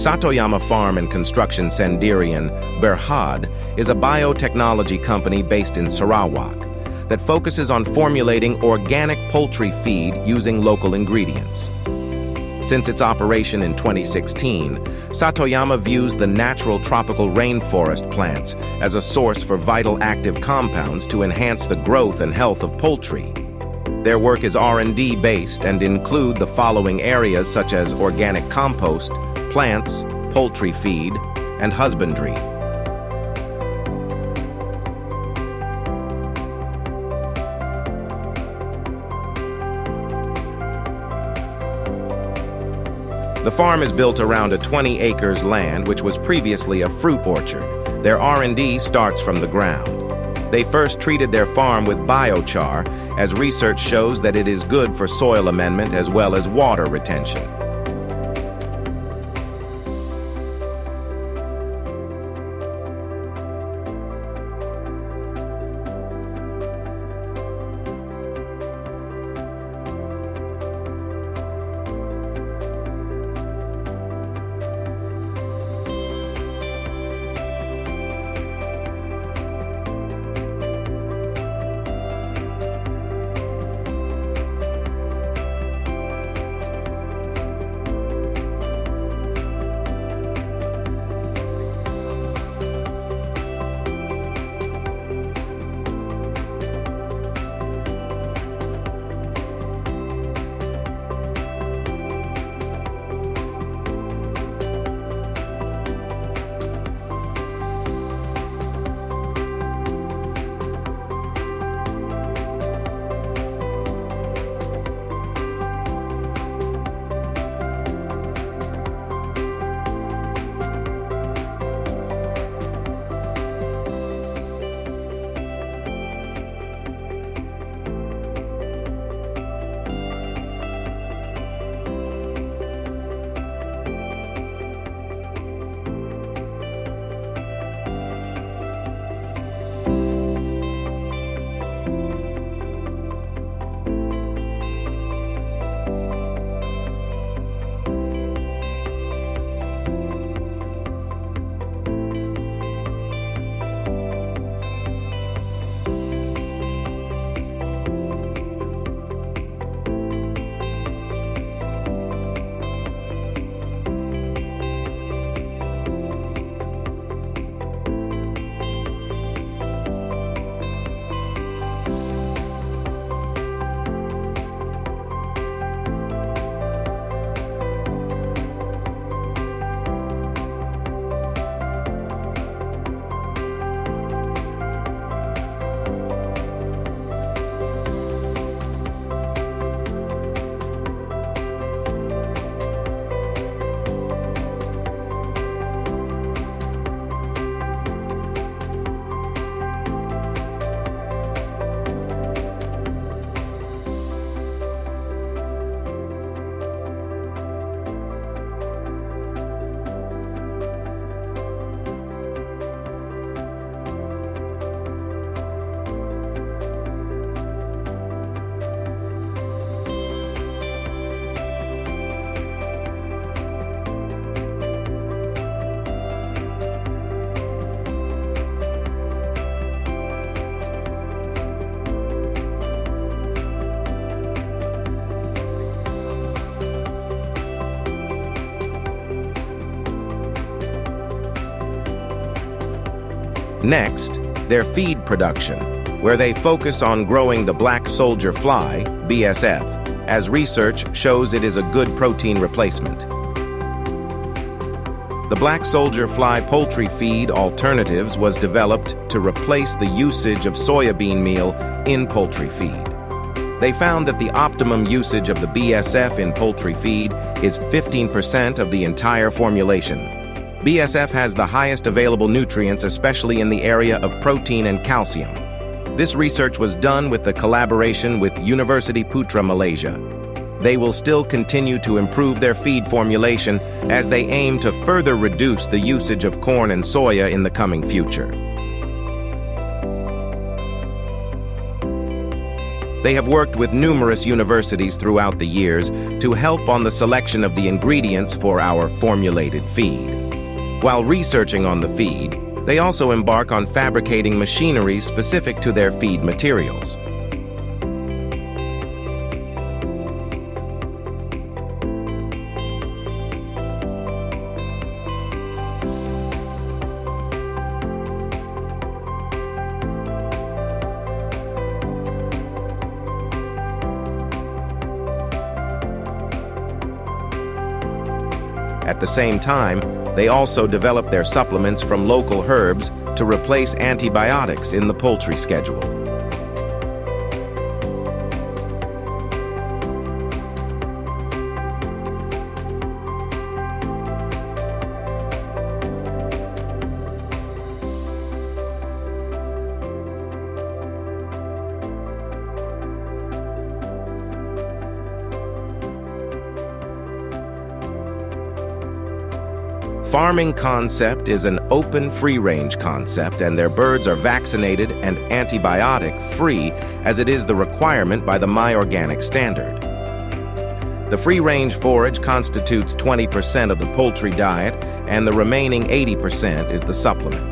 Satoyama Farm and Construction Sendirian, Berhad, is a biotechnology company based in Sarawak that focuses on formulating organic poultry feed using local ingredients. Since its operation in 2016, Satoyama views the natural tropical rainforest plants as a source for vital active compounds to enhance the growth and health of poultry. Their work is R&D based and include the following areas such as organic compost, plants, poultry feed, and husbandry. The farm is built around a 20 acres land which was previously a fruit orchard. Their R&D starts from the ground. They first treated their farm with biochar, as research shows that it is good for soil amendment as well as water retention. Next, their feed production, where they focus on growing the black soldier fly, BSF, as research shows it is a good protein replacement. The black soldier fly poultry feed alternatives was developed to replace the usage of soybean meal in poultry feed. They found that the optimum usage of the BSF in poultry feed is 15% of the entire formulation. BSF has the highest available nutrients, especially in the area of protein and calcium. This research was done with the collaboration with University Putra, Malaysia. They will still continue to improve their feed formulation as they aim to further reduce the usage of corn and soya in the coming future. They have worked with numerous universities throughout the years to help on the selection of the ingredients for our formulated feed. While researching on the feed, they also embark on fabricating machinery specific to their feed materials. At the same time, they also develop their supplements from local herbs to replace antibiotics in the poultry schedule. Farming concept is an open, free-range concept, and their birds are vaccinated and antibiotic-free, as it is the requirement by the MyOrganic standard. The free-range forage constitutes 20% of the poultry diet, and the remaining 80% is the supplement.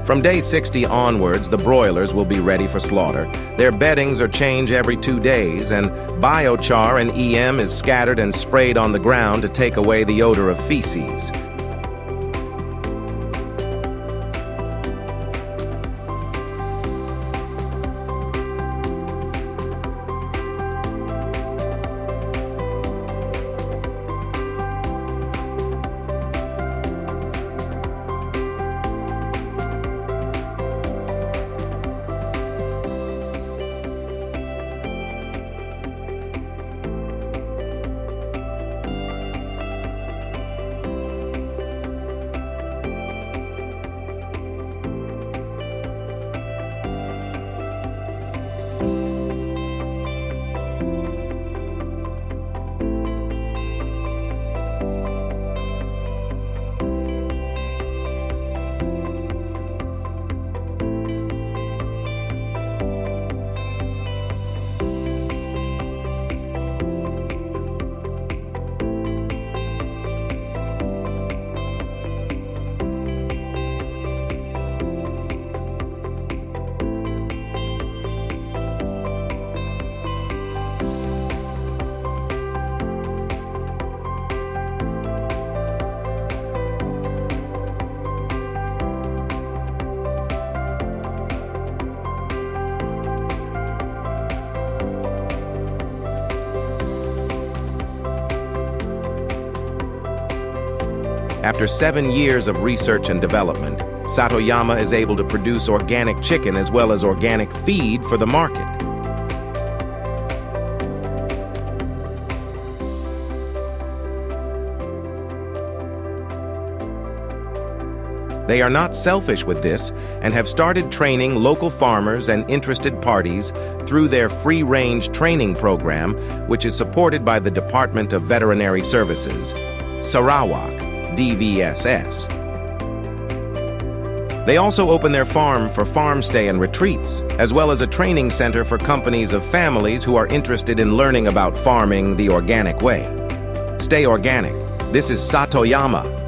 From day 60 onwards, the broilers will be ready for slaughter. Their beddings are changed every 2 days, and biochar and EM is scattered and sprayed on the ground to take away the odor of feces. After 7 years of research and development, Satoyama is able to produce organic chicken as well as organic feed for the market. They are not selfish with this and have started training local farmers and interested parties through their free-range training program, which is supported by the Department of Veterinary Services, Sarawak, Dvss. They also open their farm for farm stay and retreats, as well as a training center for companies of families who are interested in learning about farming the organic way. Stay organic. This is Satoyama.